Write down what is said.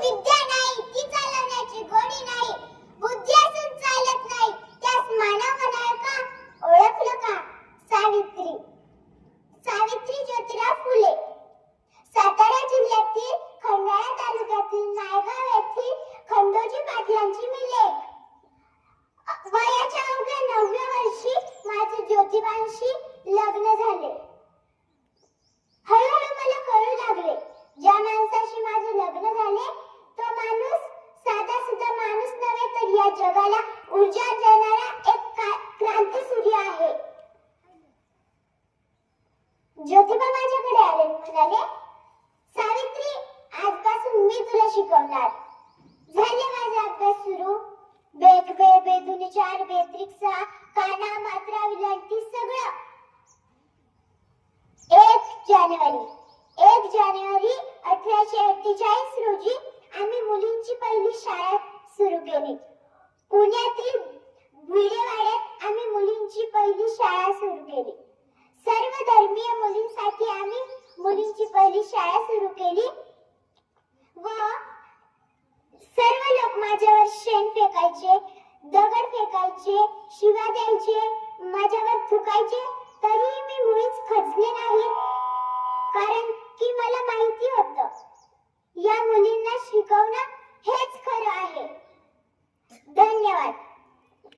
विद्या नाही, ती चालवण्याची गोडी नाही. बुद्धी असून चालत नाही, त्यास मानव म्हणाल का? ओळखलं का? सावित्री. सावित्री ज्योतिराव फुले. सातारा जिल्ह्यातील खंडाळा तालुक्यातील नायगाव येथील खंडोजी पाटलांची मी लेक. वयाच्या अवघ्या 9व्या वर्षी माझे ज्योतिबांशी लग्न झाले. हळूहळू मला कळू लागले, ज्या माणसाशी माझे लग्न झाले तो माणूस साधा सुद्धा माणूस नव्हे, तर या जगाला ऊर्जा देणारा एक क्रांतिसूर्य आहे. ज्योतिबा माझ्याकडे आले, म्हणाले, सावित्री, आजपासून मी तुला शिकवणार. झाले माझा अभ्यास सुरू. बेद बे बेदुनी चार बेत्रिक सहा काना मात्रा विलांटी सगळं. 1 जानेवारी 1848 रोजी आम्ही मुलींची पहिली शाळा सुरू केली. पुण्यातील भिडेवाड्यात आम्ही मुलींची पहिली शाळा सुरू केली. सर्व धर्मीय मुलींसाठी आम्ही मुलींची पहिली शाळा सुरू केली व सर्व लोक माझ्यावर शेण फेकायचे, दगड फेकायचे, शिव्या द्यायचे, माझ्यावर थुकायचे, तरीही मी मुळीच खचले नाही. कारण की मला माहिती होतं, या मुलींना शिकवणं